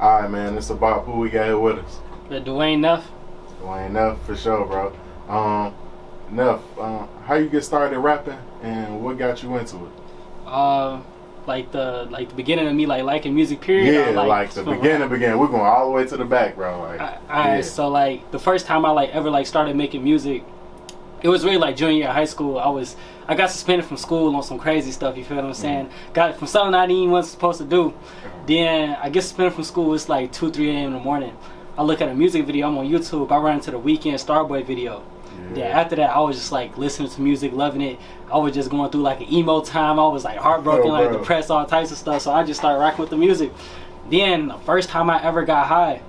All right, man. It's about who we got here with us. The Dwayne Neff. Dwayne Neff, for sure, bro. Neff, how you get started rapping, and what got you into it? Like the beginning of me liking music, period. Yeah, like the beginning. We're going all the way to the back, bro. Alright, so like the first time I ever started making music, it was really like junior year of high school. I got suspended from school on some crazy stuff, you feel what I'm saying? Got from something I didn't even was supposed to do. Then I get suspended from school, it's like 2, 3 a.m. in the morning. I look at a music video, I'm on YouTube, I run into the Weekend Starboy video. Then after that, I was just like listening to music, loving it. I was just going through like an emo time. I was like heartbroken, like depressed, all types of stuff. So I just started rocking with the music. Then the first time I ever got high,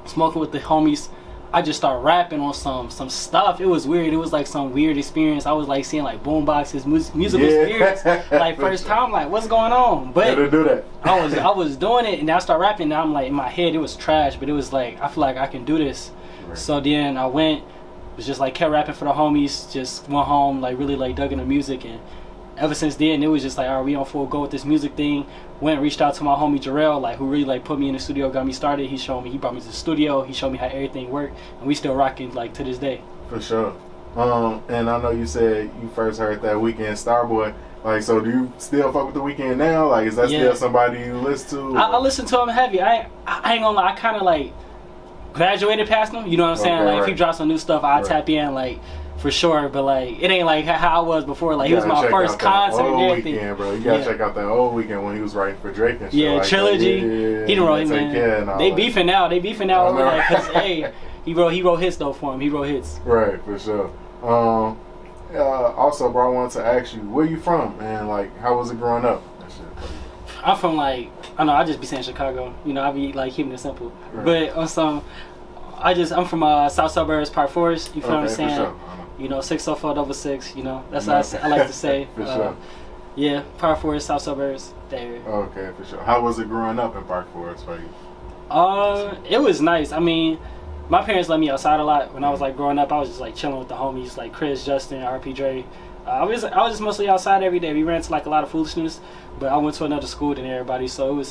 smoking with the homies, I just started rapping on some stuff. It was weird. It was like some weird experience. I was like seeing like boom boxes, musical spirits. Like first time, like what's going on? But do that. I was doing it, and then I started rapping. Now I'm like in my head, it was trash, but it was like I feel like I can do this. So then I went. Was just like kept rapping for the homies, just went home, like really like dug into music, and ever since then it was just like, all right, we on full go with this music thing. Went and reached out to my homie Jarrell, like who really like put me in the studio, got me started. He brought me to the studio, he showed me how everything worked, and we still rocking like to this day. For sure. And I know you said you first heard that Weekend Starboy. Like, so do you still fuck with the Weekend now? Like, is that still somebody you listen to? I listen to him heavy. I ain't gonna lie, I kind of like graduated past him, you know what I'm saying? Like if he drops some new stuff, I tap in like for sure, but like it ain't like how I was before. Like he was my first concert and everything. Weekend, bro. You gotta check out that old Weekend when he was writing for Drake and shit. Yeah, like Trilogy. He didn't write, man. They beefing now. They beefing now over that because hey, he wrote hits though for him. He wrote hits. Right, for sure. Also, bro, I wanted to ask you, where you from, and like how was it growing up? That shit. I'm from like, I know I just be saying Chicago, you know, I be like keeping it simple. But on some, I'm from South Suburbs, Park Forest, you feel what I'm saying? Sure. You know, 60466, you know, that's what I like to say. For sure. Yeah, Park Forest, South Suburbs, there. Okay, for sure. How was it growing up in Park Forest for you? It was nice. I mean, my parents let me outside a lot. When I was like growing up, I was just like chilling with the homies, like Chris, Justin, RP Dre. I was just mostly outside every day. We ran into like a lot of foolishness, but I went to another school than everybody, so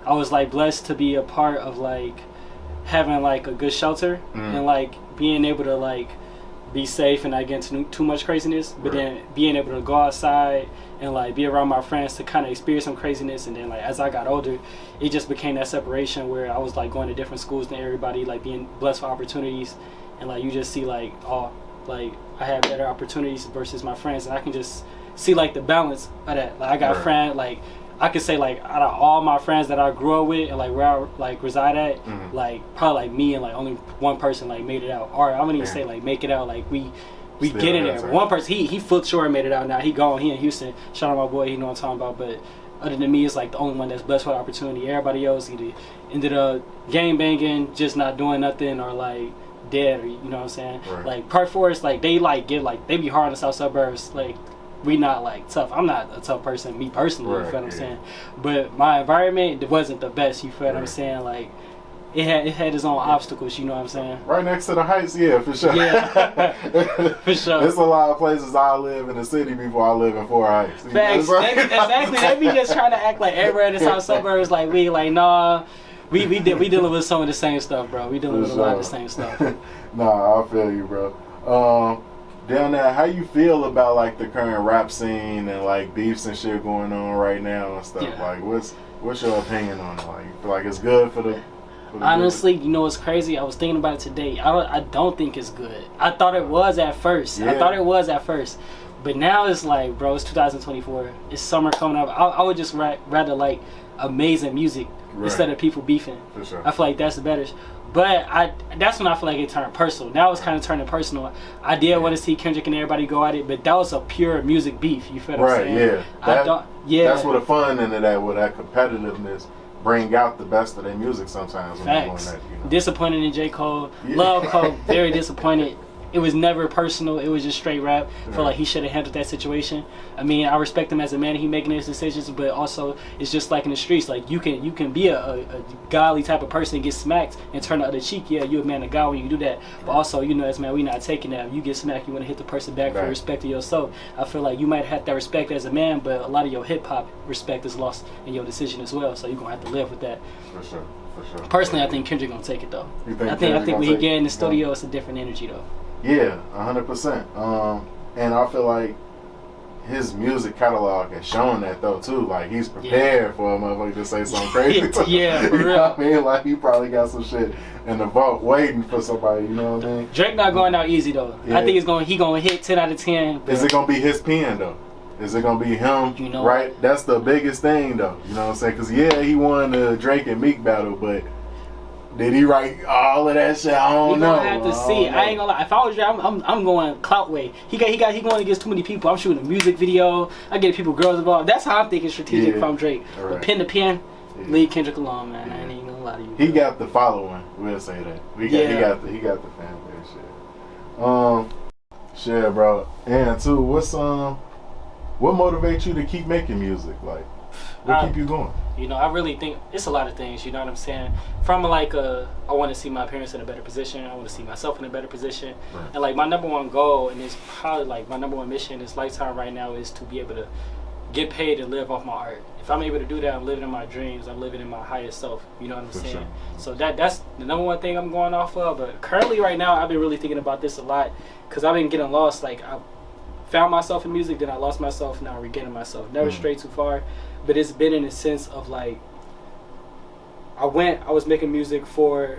I was like blessed to be a part of like having like a good shelter and like being able to like be safe and not get into too much craziness, but then being able to go outside and like be around my friends to kind of experience some craziness. And then like as I got older, it just became that separation where I was like going to different schools than everybody, like being blessed for opportunities, and like you just see like like I had better opportunities versus my friends, and I can just see like the balance of that. Like I got a friend, like I could say like out of all my friends that I grew up with and like where I like reside at, like probably like me and like only one person like made it out. Or I wouldn't even say like make it out, like we still get in there. One person he for sure made it out now. He gone, he in Houston. Shout out my boy, he know what I'm talking about. But other than me, it's like the only one that's blessed with opportunity. Everybody else either ended up gang banging, just not doing nothing, or like dead, or you know what I'm saying? Like Park Forest, like they like give like they be hard in the South Suburbs, like we not like tough. I'm not a tough person, me personally, you feel what I'm saying? But my environment, it wasn't the best, you feel what I'm saying? Like it had its own obstacles, you know what I'm saying? Right next to the heights, yeah, for sure. Yeah, for sure. There's a lot of places I live in the city before I live in Four Heights. Facts, exactly. They be just trying to act like everywhere in the South Suburbs, like we like nah. We dealing with some of the same stuff, bro. We dealing with a lot of the same stuff. Nah, I feel you, bro. Down there, how you feel about like the current rap scene and like beefs and shit going on right now and stuff? Like, what's your opinion on it? Like, you feel like it's good for the honestly, you know what's crazy? I was thinking about it today. I don't think it's good. I thought it was at first. But now it's like, bro, it's 2024. It's summer coming up. I would just rather like amazing music instead of people beefing. For sure. I feel like that's the better. But that's when I feel like it turned personal. Now it's kind of turning personal. I did want to see Kendrick and everybody go at it, but that was a pure music beef. You feel what I'm saying? That's what the fun into that, with that competitiveness, bring out the best of their music sometimes. Facts. When that, you know. Disappointed in J. Cole. Love Cole. Very disappointed. It was never personal. It was just straight rap. I feel like he should have handled that situation. I mean, I respect him as a man. He making his decisions, but also it's just like in the streets. Like you can be a godly type of person and get smacked and turn the other cheek. Yeah, you're a man of God when you do that. But also, you know, as man, we not taking that. If you get smacked, you want to hit the person back for respect of yourself. I feel like you might have that respect as a man, but a lot of your hip hop respect is lost in your decision as well. So you're gonna have to live with that. For sure. For sure. Personally, I think Kendrick gonna take it though. You think I think when he get in the studio, it's a different energy though. Yeah, 100%. And I feel like his music catalog has shown that though too. Like he's prepared for a motherfucker to say something crazy. Yeah, for you real. know what I mean? Like he probably got some shit in the vault waiting for somebody. You know what I mean? Drake not going out easy though. Yeah. I think he gonna hit 10 out of 10. Is it gonna be his pen though? Is it gonna be him? You know, right? That's the biggest thing though. You know what I'm saying? Because yeah, he won the Drake and Meek battle, but did he write all of that shit? I don't know. We gonna have to see. I ain't gonna lie. If I was Drake, I'm going clout way. He going against too many people. I'm shooting a music video. I get people, girls involved. That's how I'm thinking strategic if I'm Drake. Right. But pen to pen, leave Kendrick alone, man. I ain't gonna lie to you. He got the following. We'll say that. He got the fan base shit. Shit, bro. And too, what motivates you to keep making music? Like, what keep you going? You know, I really think it's a lot of things. You know what I'm saying? From like I want to see my parents in a better position. I want to see myself in a better position. Right. And like my number one goal, and it's probably like my number one mission in this lifetime right now, is to be able to get paid and live off my art. If I'm able to do that, I'm living in my dreams. I'm living in my highest self. You know what I'm saying? Sure. So that's the number one thing I'm going off of. But currently, right now, I've been really thinking about this a lot because I've been getting lost. Like I found myself in music, then I lost myself, now I'm regaining myself. Never strayed too far. But it's been in a sense of like, I was making music for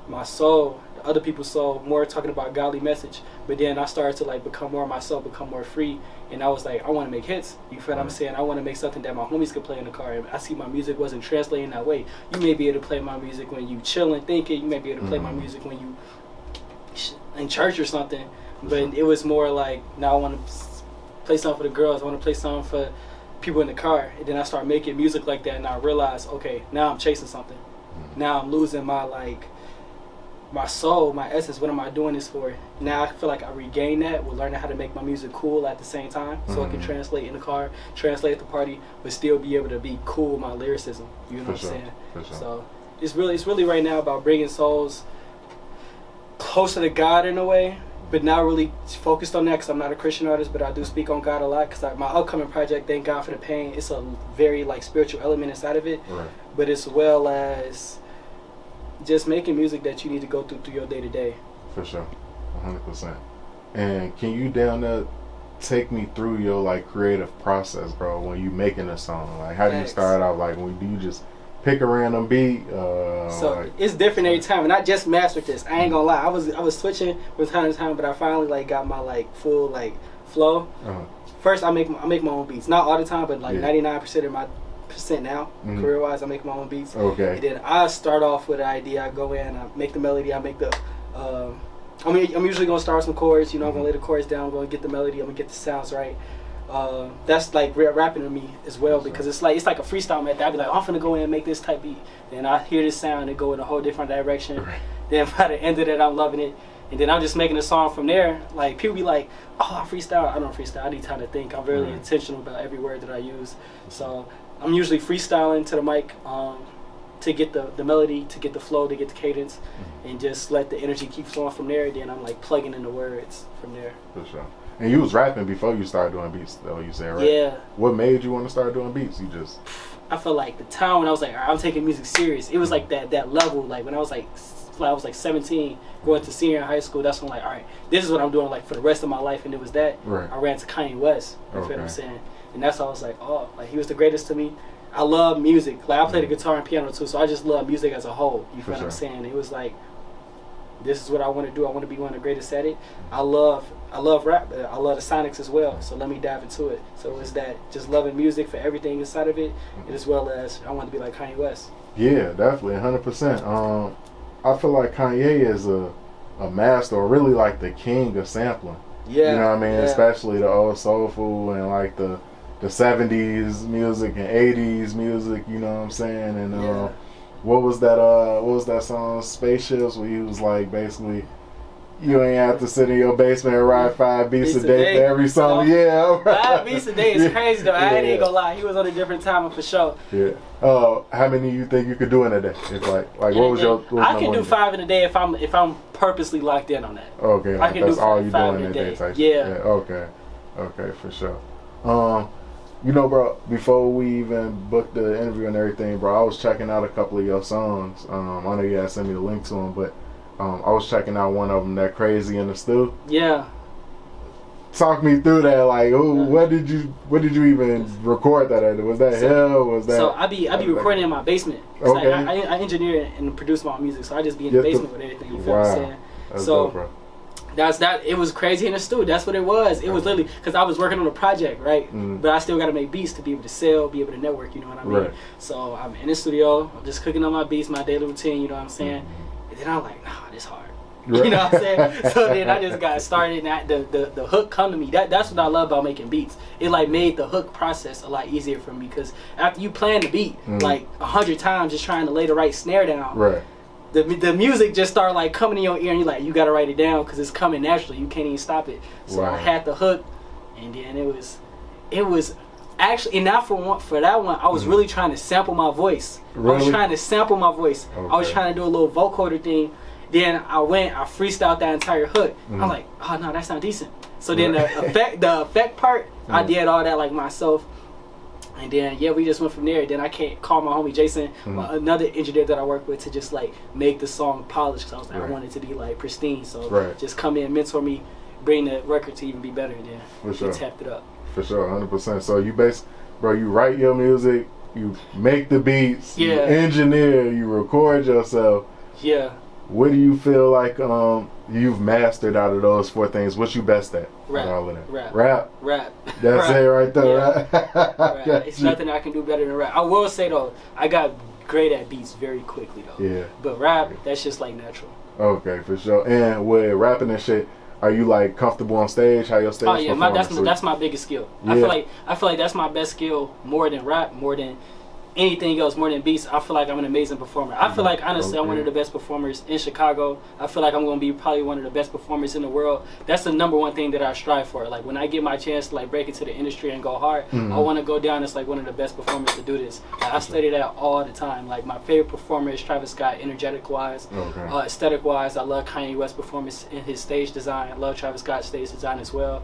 my soul, other people's soul, more talking about godly message. But then I started to like become more myself, become more free. And I was like, I want to make hits. You feel what I'm saying? I want to make something that my homies could play in the car. And I see my music wasn't translating that way. You may be able to play my music when you chilling, thinking. You may be able to play my music when you in church or something. But it was more like, now I want to play something for the girls. I want to play something for people in the car. And then I start making music like that, and I realized, okay, now I'm chasing something. Now I'm losing my soul, my essence. What am I doing this for? Now I feel like I regained that with learning how to make my music cool at the same time, so I can translate in the car, translate at the party, but still be able to be cool with my lyricism. You know what I'm saying? Sure. So it's really right now about bringing souls closer to God in a way, but not really focused on that because I'm not a Christian artist, but I do speak on God a lot because my upcoming project, Thank God for the Pain, it's a very like spiritual element inside of it, but as well as just making music that you need to go through your day to day. For sure, 100%. And can you down there take me through your like creative process, bro? When you making a song, like how do you start out? Like when do you just pick a random beat? So like, it's different every time, and I just mastered this. I ain't gonna lie, I was switching from time to time, but I finally like got my like full like flow. First, I make my own beats, not all the time, but like 99% of my percent now, career wise, I make my own beats. Okay. And then I start off with an idea. I go in, I make the melody. I make the. I'm usually gonna start with some chords. You know, I'm gonna lay the chords down. I'm gonna get the melody. I'm gonna get the sounds right. That's like rapping to me as well because it's like a freestyle method. I'd be like, I'm finna go in and make this type beat. Then I hear this sound and go in a whole different direction. Then by the end of it, I'm loving it. And then I'm just making a song from there. Like people be like, oh, I freestyle. I don't freestyle. I need time to think. I'm very intentional about every word that I use. So I'm usually freestyling to the mic to get the melody, to get the flow, to get the cadence, and just let the energy keep flowing from there. Then I'm like plugging in the words from there. For sure. And you was rapping before you started doing beats, though, you said, right? Yeah. What made you want to start doing beats? You just... I felt like the time when I was like, I'm taking music serious. It was like that level. Like when I was like 17, going to senior in high school, that's when like, all right, this is what I'm doing like for the rest of my life. And it was that. I ran to Kanye West. You feel what I'm saying? And that's how I was like, oh, like he was the greatest to me. I love music. Like I play the guitar and piano too, so I just love music as a whole. You feel what I'm saying? It was like, this is what I want to do. I want to be one of the greatest at it. I love rap. I love the sonics as well. So let me dive into it. So it's that just loving music for everything inside of it, and as well as I want to be like Kanye West. Yeah, definitely, 100%. I feel like Kanye is a master, or really like the king of sampling. Yeah, you know what I mean? Yeah. Especially the old soulful and like the 70s music and 80s music. You know what I'm saying? And what was that song, Spaceships, where he was like basically, you ain't have to sit in your basement and write 5 beats a day for every song. Yeah, 5 beats a day is crazy though. I ain't gonna lie, he was on a different time for sure. Yeah. How many you think you could do in a day? If like what was your? I can do 5 in a day if I'm purposely locked in on that. Okay, like I can that's do all you doing in a day type. Yeah. Okay, for sure. You know, bro, before we even booked the interview and everything, bro, I was checking out a couple of your songs. I know you had sent me the link to them, but I was checking out one of them, that Crazy in the Stew. Yeah. Talk me through that. Like, what did you even record that at? Was that hell? Was that? So I be recording in my basement. Okay. Like, I engineer and produce my music, so I just be in the basement with everything. You feel what I'm saying? That's so dope, bro. That's that. It was Crazy in the Stew. That's what it was. It was literally because I was working on a project, right? But I still got to make beats to be able to sell, be able to network. You know what I mean? Right. So I'm in the studio. I'm just cooking on my beats, my daily routine. You know what I'm saying? And then I'm like, nah, this hard. Right. You know what I'm saying? So then I just got started, and the hook come to me. That's what I love about making beats. It like made the hook process a lot easier for me because after you plan the beat like 100 times, just trying to lay the right snare down. Right. The music just started like coming in your ear, and you're like, you gotta write it down because it's coming naturally. You can't even stop it. So I had the hook, and then it was actually, and now for that one, I was really trying to sample my voice. Really? I was trying to sample my voice. Okay. I was trying to do a little vocoder thing. Then I freestyled that entire hook. I'm like, oh no, that's not decent. So then the effect part, I did all that like myself. And then we just went from there. Then I can't call my homie Jason, another engineer that I work with, to just like make the song polished. Cause I was like, I want it to be like pristine. So just come in, mentor me, bring the record to even be better. And then we tapped it up. For sure, 100%. So you you write your music, you make the beats, you engineer, you record yourself. Yeah. What do you feel like you've mastered out of those 4 things? What you best at? Rap. All of that? Rap. That's rap. it right there. Yeah. Rap. It's nothing I can do better than rap. I will say though, I got great at beats very quickly though. Yeah. But rap, that's just like natural. Okay, for sure. And with rapping and shit, are you like comfortable on stage? How your stage? Oh yeah, that's my biggest skill. Yeah. I feel like that's my best skill, more than rap, more than anything else, more than beats. I feel like I'm an amazing performer. I feel like honestly I'm one of the best performers in Chicago. I feel like I'm going to be probably one of the best performers in the world. That's the #1 thing that I strive for. Like when I get my chance to like break into the industry and go hard, I want to go down as like one of the best performers to do this. Like, I study that all the time. Like my favorite performer is Travis Scott, energetic wise. Aesthetic wise, I love Kanye West's performance in his stage design. I love Travis Scott's stage design as well.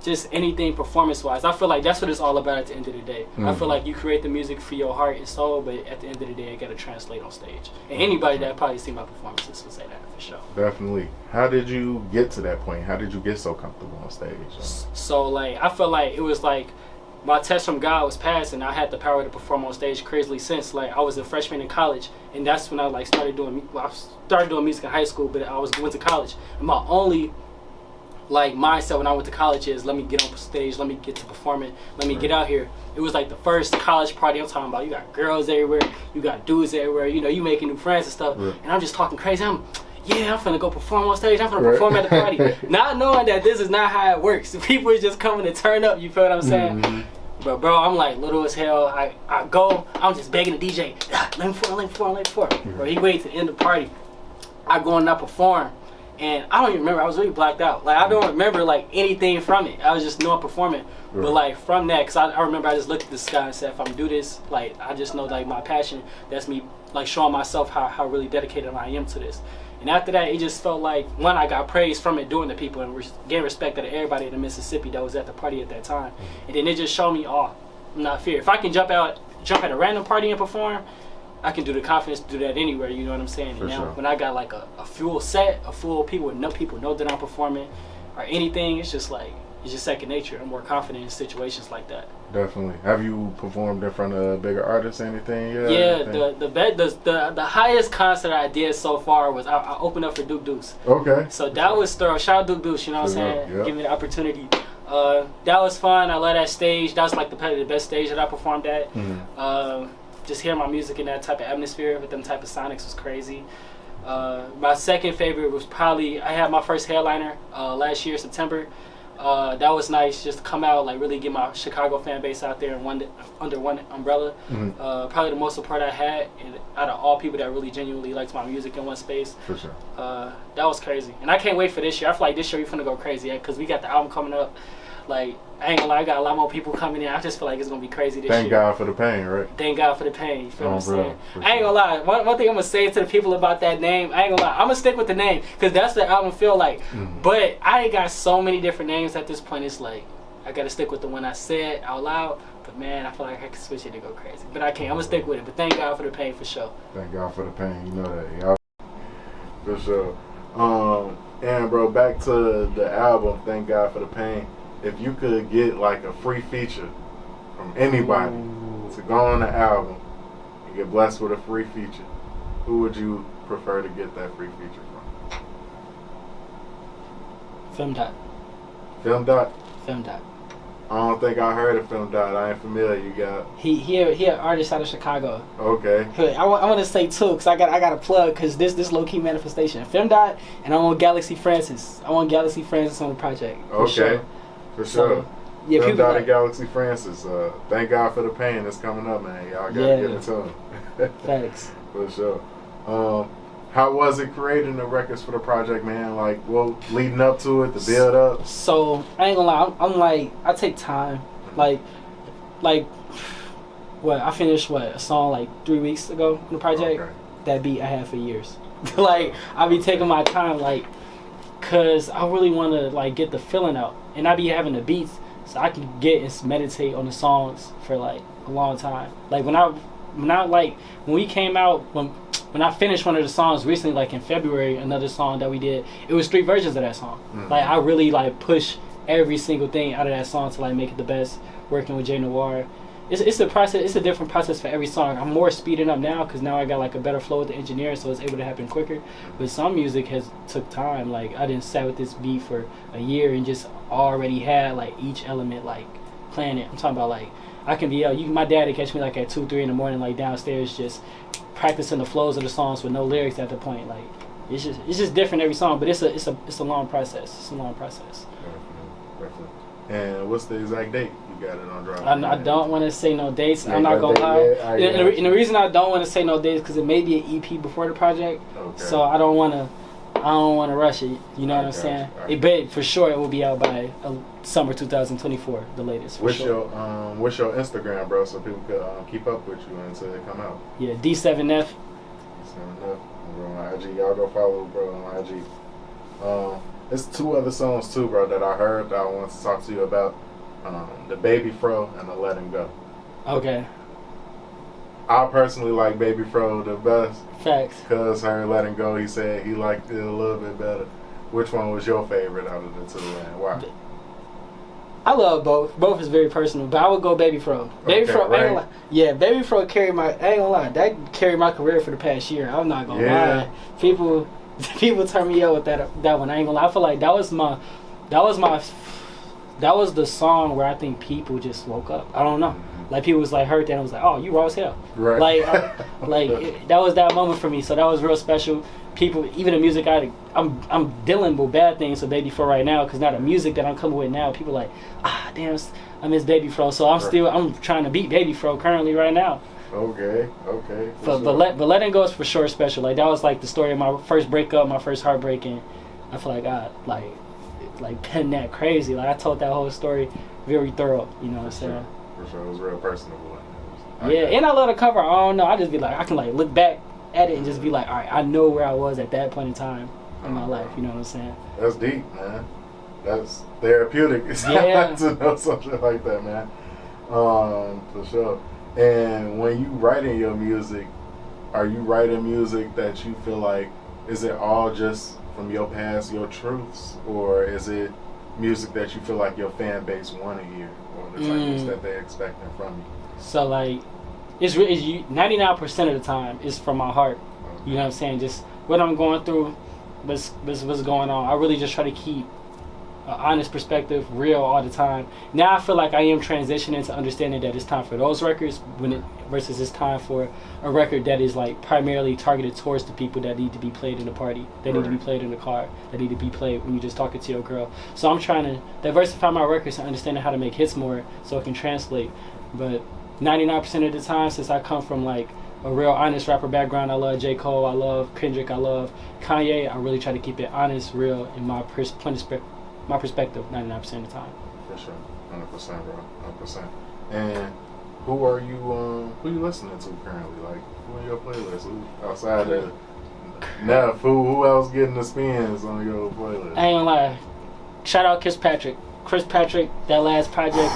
Just anything performance-wise. I feel like that's what it's all about at the end of the day. I feel like you create the music for your heart and soul, but at the end of the day, it got to translate on stage. And anybody that probably seen my performances will say that for sure. Definitely. How did you get to that point? How did you get so comfortable on stage? So, like, I feel like it was like my test from God was passed, and I had the power to perform on stage crazily since. Like, I was a freshman in college, and that's when I like started doing. Well, I started doing music in high school, but I went to college, and my only like mindset when I went to college is let me get on stage, let me get to performing, let me get out here. It was like the first college party I'm talking about. You got girls everywhere, you got dudes everywhere, you know, you making new friends and stuff. And I'm just talking crazy. I'm finna go perform on stage. I'm finna perform at the party. Not knowing that this is not how it works. People is just coming to turn up, you feel what I'm saying? But bro, I'm like little as hell. I go, I'm just begging the DJ, let me perform. Bro, he waits to the end of the party. I go and I perform. And I don't even remember. I was really blacked out. Like, I don't remember, like, anything from it. I was just knowing performing. But, like, from that, because I remember I just looked at the sky and said, if I'm do this, like, I just know, like, my passion, that's me, like, showing myself how really dedicated I am to this. And after that, it just felt like, one, I got praise from it doing the people and getting respect out of everybody in Mississippi that was at the party at that time. And then it just showed me, I'm not fear. If I can jump at a random party and perform, I can do the confidence to do that anywhere, you know what I'm saying? And now when I got like a full set, a full people know that I'm performing or anything, it's just second nature. I'm more confident in situations like that. Definitely. Have you performed in front of bigger artists or anything? Yeah, the highest concert I did so far was I opened up for Duke Deuce. Okay. So that was thorough. Shout out Duke Deuce, you know what I'm saying? Yep. Give me the opportunity. That was fun. I love that stage. That was like the best stage that I performed at. Just hearing my music in that type of atmosphere with them type of sonics was crazy. My second favorite was probably, I had my first headliner last year, September. That was nice, just to come out, like really get my Chicago fan base out there under one umbrella. Probably the most support I had out of all people that really genuinely liked my music in one space. For sure. That was crazy. And I can't wait for this year. I feel like this year we're finna go crazy, because we got the album coming up. Like, I ain't gonna lie, I got a lot more people coming in. I just feel like it's gonna be crazy this year. Thank God for the pain, right? Thank God for the pain. You feel what I'm saying? I ain't gonna lie. One thing I'm gonna say to the people about that name, I ain't gonna lie. I'm gonna stick with the name because that's the album feel like. But I ain't got so many different names at this point. It's like, I gotta stick with the one I said out loud. But man, I feel like I can switch it to go crazy. But I can't. I'm gonna stick with it. But thank God for the pain for sure. Thank God for the pain. You know that, y'all. For sure. And bro, back to the album. Thank God for the pain. If you could get like a free feature from anybody to go on the album and get blessed with a free feature, who would you prefer to get that free feature from? Film Dot. Film Dot? Film Dot. I don't think I heard of Film Dot. I ain't familiar. You got he an artist out of Chicago. Okay. I want to say too, cause I got a plug, cause this low key manifestation. Film Dot, and I want Galaxy Francis. I want Galaxy Francis on the project. Okay. Sure. For sure. So, yeah, Film Dot like, and Galaxy Francis. Thank God for the pain that's coming up, man. Y'all gotta get into it. Thanks. For sure. How was it creating the records for the project, man? Like, well, leading up to it, the build up. So I ain't gonna lie, I'm like, I take time. Like, what I finished a song like 3 weeks ago on the project. Okay. That beat I had for years. Like I be taking my time, like, cause I really want to like get the feeling out, and I be having the beats so I can get and meditate on the songs for like a long time. Like when we came out when I finished one of the songs recently, like in February, another song that we did, it was 3 versions of that song. Mm-hmm. Like I really like push every single thing out of that song to like make it the best. Working with Jay Noir, it's a process. It's a different process for every song. I'm more speeding up now because now I got like a better flow with the engineer, so it's able to happen quicker. But some music has took time. Like I didn't sat with this beat for a year and just already had like each element like playing it. I'm talking about like I can be my dad would catch me like at 2, 3 in the morning, like downstairs just practicing the flows of the songs with no lyrics at the point. Like it's just different every song, but it's a long process. It's a long process. Definitely. And what's the exact date you got it on drop? I don't want to say no dates. I'm not gonna lie. And the reason I don't want to say no dates because it may be an EP before the project. Okay. So I don't want to rush it. You know what I'm saying? But for sure it will be out by summer 2024, the latest. What's your Instagram, bro, so people could keep up with you until it come out? Yeah, D7 Neff. D7 Neff. Bro, on IG, y'all go follow bro on IG. There's 2 other songs too, bro, that I heard that I want to talk to you about. The Baby Fro and the Let Him Go. Okay. I personally like Baby Fro the best. Facts. Cause her Let Him Go, he said he liked it a little bit better. Which one was your favorite out of the 2 and why? I love both. Both is very personal, but I would go Baby Fro. Baby Fro, right? I ain't gonna lie. Yeah, Baby Fro carried I ain't gonna lie, that carried my career for the past year. I'm not gonna lie. People turn me up with that one. I ain't gonna lie. I feel like that was the song where I think people just woke up. I don't know. Like people was like heard that and was like, oh, you raw as hell. Right. That was that moment for me. So that was real special. People, even the music I'm dealing with bad things with Baby Fro right now because now the music that I'm coming with now, people like, damn, I miss Baby Fro. So I'm trying to beat Baby Fro currently right now. Okay. But Letting Go is for sure special. Like that was like the story of my first breakup, my first heartbreak, and I feel like I like pen that crazy. Like I told that whole story very thorough. You know what I'm saying? For sure, it was real personable. And I love the cover. I don't know. I just be like, I can like look back at it and just be like, all right, I know where I was at that point in time in my life. You know what I'm saying? That's deep, man. That's therapeutic. Yeah. To know something like that, man. For sure. And when you writing your music, are you writing music that you feel like, is it all just from your past, your truths, or is it music that you feel like your fan base want to hear, or the types that they're expecting from you? So like, it's 99% of the time is from my heart. You know what I'm saying? Just what I'm going through, what's going on. I really just try to keep an honest perspective, real all the time. Now I feel like I am transitioning to understanding that it's time for those records versus it's time for a record that is like primarily targeted towards the people that need to be played in the party, that need to be played in the car, that need to be played when you're just talking to your girl. So I'm trying to diversify my records and understanding how to make hits more so it can translate. But 99% of the time, since I come from like a real honest rapper background, I love J. Cole, I love Kendrick, I love Kanye, I really try to keep it honest, real in my perspective 99% of the time. For sure. 100%, bro. 100%. And who are you listening to currently? Like, who in your playlist? Who outside of Neff, who else getting the spins on your playlist? I ain't gonna lie. Shout out Chris Patrick. Chris Patrick, that last project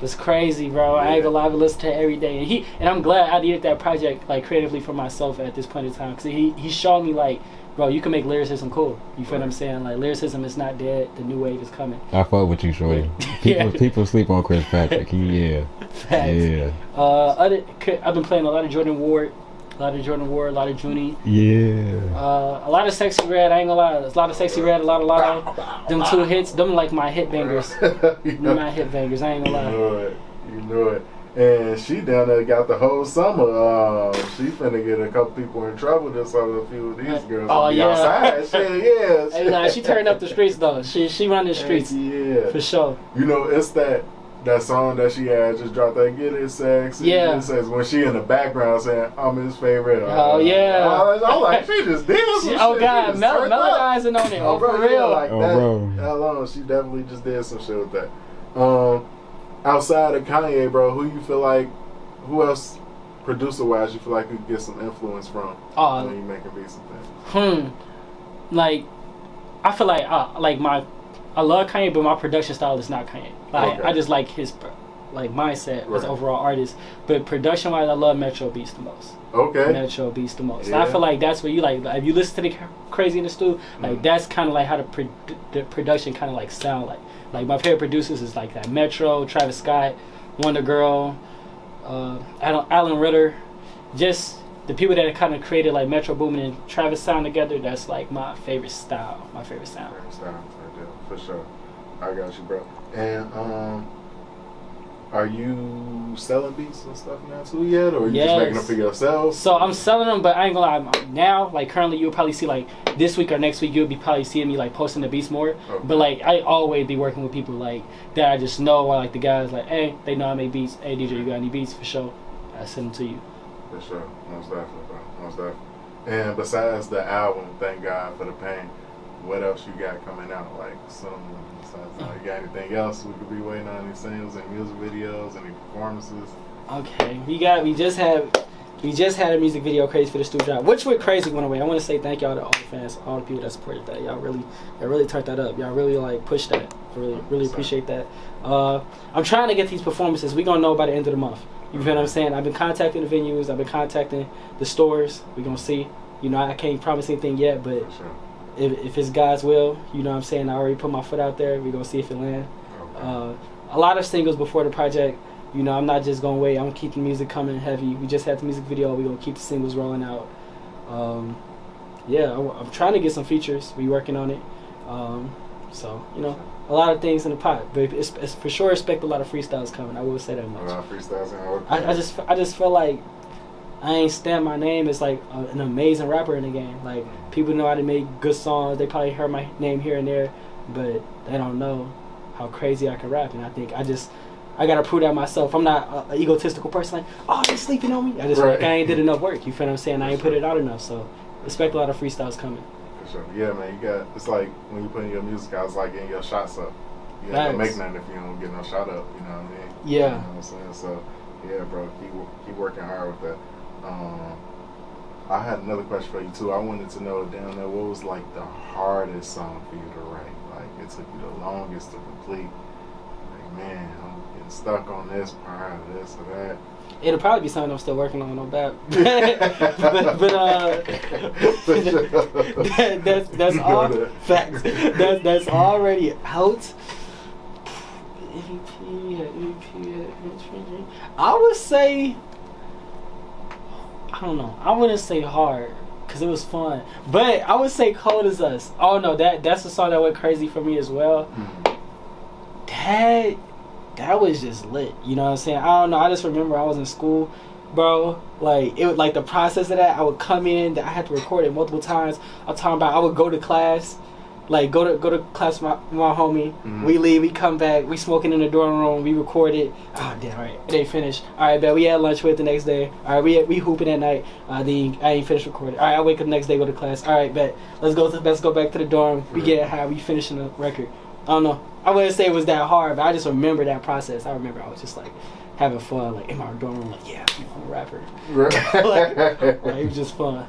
was crazy, bro. I ain't gonna lie, I listen to it every day, and I'm glad I did that project like creatively for myself at this point in time, because he showed me like, bro, you can make lyricism cool. You feel what I'm saying? Like, lyricism is not dead. The new wave is coming. I fuck with you, shorty. People sleep on Chris Patrick. Facts. Yeah. I've been playing a lot of Jordan Ward, a lot of Junie. Yeah. A lot of Sexy Red. I ain't gonna lie. There's a lot of Sexy Red, a lot of them 2 hits. Them like my hit bangers. My hit bangers. I ain't gonna lie. You know it. And she down there got the whole summer. She finna get a couple people in trouble just on a few of these girls. Oh yeah. Outside. Shit, Hey, nah, she turned up the streets though. She run the streets. Yeah. For sure. You know, it's that song that she had just dropped, that Get It Sexy. Yeah. It says when she in the background saying, I'm his favorite. Oh yeah. I'm like, she just did some shit. Oh God, melodizing on it. Oh, for real. Like bro. That alone, she definitely just did some shit with that. Outside of Kanye, bro, who else producer wise you feel like you could get some influence from when you making beats and things? Like, I feel like I love Kanye, but my production style is not Kanye. Like, I just like his mindset as an overall artist. But production wise, I love Metro beats the most. Okay. Metro beats the most. Yeah. I feel like that's where you like if you listen to the Crazy in the Stew, like that's kind of like how the production kind of like sound like. Like my favorite producers is like that Metro, Travis Scott, Wonder Girl, Alan Ritter, just the people that kind of created like Metro Boomin and Travis sound together. That's like my favorite style. My favorite sound. For sure. I got you, bro. And are you selling beats and stuff now too yet, or are you just making them for yourself? So I'm selling them, but I ain't gonna lie. Now, like currently, you'll probably see like this week or next week, you'll be probably seeing me like posting the beats more. Okay. But like I always be working with people like that I just know, like the guys like, hey, they know I make beats. Hey DJ, you got any beats? For sure, I send them to you. For sure, most definitely, bro. Most definitely. And besides the album, Thank God for the Pain, what else you got coming out? Like you got anything else we could be waiting on? Any singles, any music videos, any performances? Okay, we just had a music video, Crazy for the Stew drop, which went crazy went away. I want to say thank y'all to all the fans, all the people that supported that. Y'all really turned that up. Y'all really like pushed that. I really appreciate that. I'm trying to get these performances. We gonna know by the end of the month. You feel what I'm saying? I've been contacting the venues. I've been contacting the stores. We gonna see. You know, I can't promise anything yet, but. If it's God's will, you know what I'm saying, I already put my foot out there. We're going to see if it lands. Okay. A lot of singles before the project. You know, I'm not just going to wait. I'm going to keep the music coming heavy. We just had the music video. We're going to keep the singles rolling out. I'm trying to get some features. We working on it. So, you know, a lot of things in the pot. But it's for sure expect a lot of freestyles coming. I will say that much. A lot of freestyles. I just feel like I ain't stamp my name as like an amazing rapper in the game. Like people know how to make good songs. They probably heard my name here and there, but they don't know how crazy I can rap. And I think I gotta prove that myself. I'm not an egotistical person. Like, oh, they sleeping on me. I just feel like I ain't did enough work. You feel what I'm saying? I ain't put it out enough. So expect a lot of freestyles coming. For sure. Yeah, man. It's like when you putting your music out, it's like getting your shots up. You ain't gonna make nothing if you don't get no shot up. You know what I mean? Yeah. You know what I'm saying? So yeah, bro. Keep working hard with that. I had another question for you too. I wanted to know down there, what was like the hardest song for you to write? Like it took you the longest to complete. Like, man, I'm getting stuck on this part, this or that. It'll probably be something I'm still working on, no doubt. That's all facts. That's already out. I would say, I don't know. I wouldn't say hard because it was fun, but I would say Cold as Us. Oh no, that's a song that went crazy for me as well. That was just lit. You know what I'm saying? I don't know. I just remember I was in school, bro. Like it was like the process of that. I would come in. I had to record it multiple times. I'm talking about I would go to class. Like go to class with my homie. We leave, we come back, we smoking in the dorm room, we record it. Oh damn, all right, it ain't finished. All right, bet we had lunch with it the next day. All right, we hooping at night. Then I ain't finished recording. All right, I wake up the next day, go to class. All right, bet let's go back to the dorm. We get high, we finishing the record. I don't know. I wouldn't say it was that hard, but I just remember that process. I remember I was just like having fun, like in my dorm room, like yeah, I'm a rapper. like it was just fun.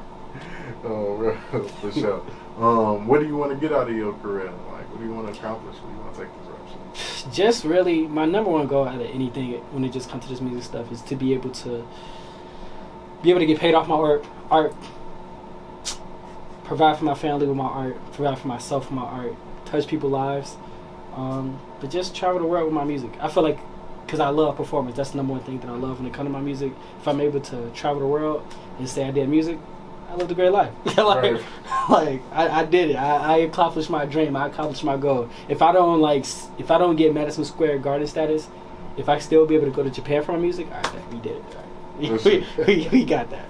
Oh, bro, for sure. What do you want to get out of your career? Like, what do you want to accomplish? What do you want to take this rap shit? Just really, my number one goal out of anything when it just comes to this music stuff is to be able to get paid off my art, provide for my family with my art, provide for myself with my art, touch people's lives, but just travel the world with my music. I feel like, because I love performance, that's the number one thing that I love when it comes to my music. If I'm able to travel the world and say I did music, I lived a great life. I did it. I accomplished my dream. I accomplished my goal. If I don't get Madison Square Garden status, if I still be able to go to Japan for my music, all right, we did it. All right. We got that.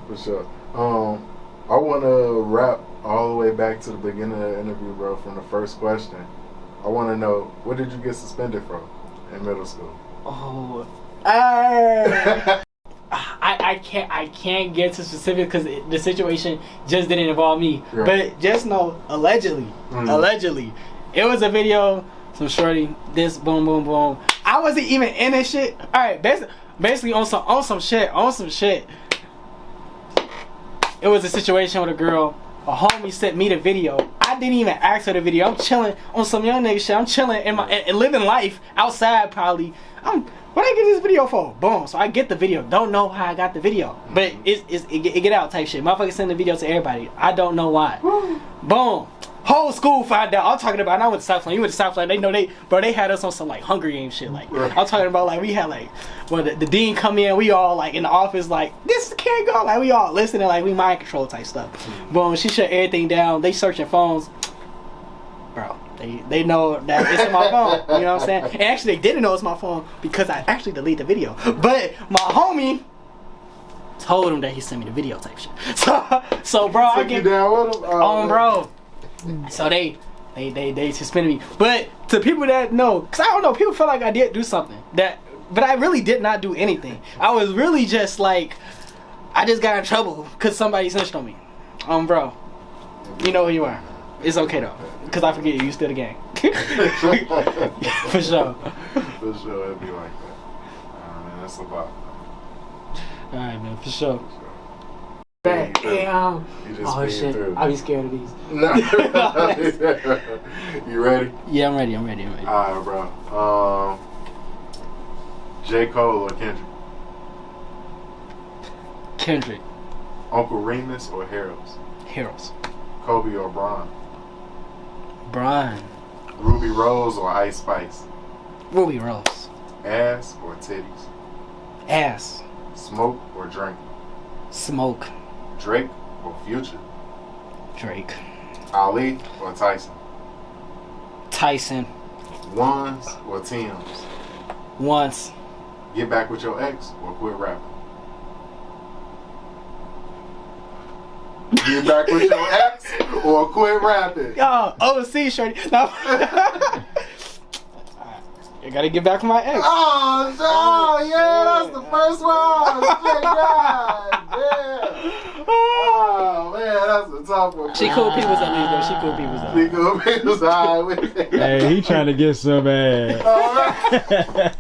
For sure. I want to wrap all the way back to the beginning of the interview, bro, from the first question. I want to know, what did you get suspended from in middle school? Oh, I can't get to specific because the situation just didn't involve me. Right. But just know, allegedly, it was a video. Some shorty, this boom, boom, boom. I wasn't even in this shit. All right, basically on some shit. It was a situation with a girl. A homie sent me the video. I didn't even ask for the video. I'm chilling on some young nigga shit. I'm chilling and living life outside probably. What I get this video for? Boom. So I get the video. Don't know how I got the video, but it get out type shit. Motherfucker send the video to everybody. I don't know why. Boom. Whole school found out. I'm talking about. And I went to Southland. You went to Southland. They know they had us on some like Hunger Games shit. Like I'm talking about like we had like the dean come in. We all like in the office like this can't go. Like we all listening like we mind control type stuff. Boom. She shut everything down. They searching phones. Bro, they know that it's in my phone. You know what I'm saying? And actually, they didn't know it's my phone because I actually deleted the video. But my homie told him that he sent me the video type shit. So bro, I get down with him. bro. So they suspended me. But to people that know, cause I don't know, people feel like I did do something but I really did not do anything. I was really just like, I just got in trouble cause somebody snitched on me. Bro, you know who you are. It's okay though, cause I forget you still the gang. For sure. For sure, it'd be like that. Man, that's a lot. All right, man, for sure. Damn. Oh shit, I be scared of these. No. You ready? Yeah, I'm ready. Alright, bro. J. Cole or Kendrick? Kendrick. Uncle Remus or Harold's? Harold's. Kobe or Bron? Brian. Ruby Rose or Ice Spice? Ruby Rose. Ass or titties? Ass. Smoke or drink? Smoke. Drake or Future? Drake. Ali or Tyson? Tyson. Ones or Tims? Once. Get back with your ex or quit rapping? Get back with your ex or quit rapping? Yo, see, shorty. No. I gotta get back with my ex. Oh, yeah, that's the first one. God, yeah. Oh, man, that's the tough one. She cool people's at least, though. She cool people's at least. She cool people's all right with it. Hey, he trying to get some ass. All right.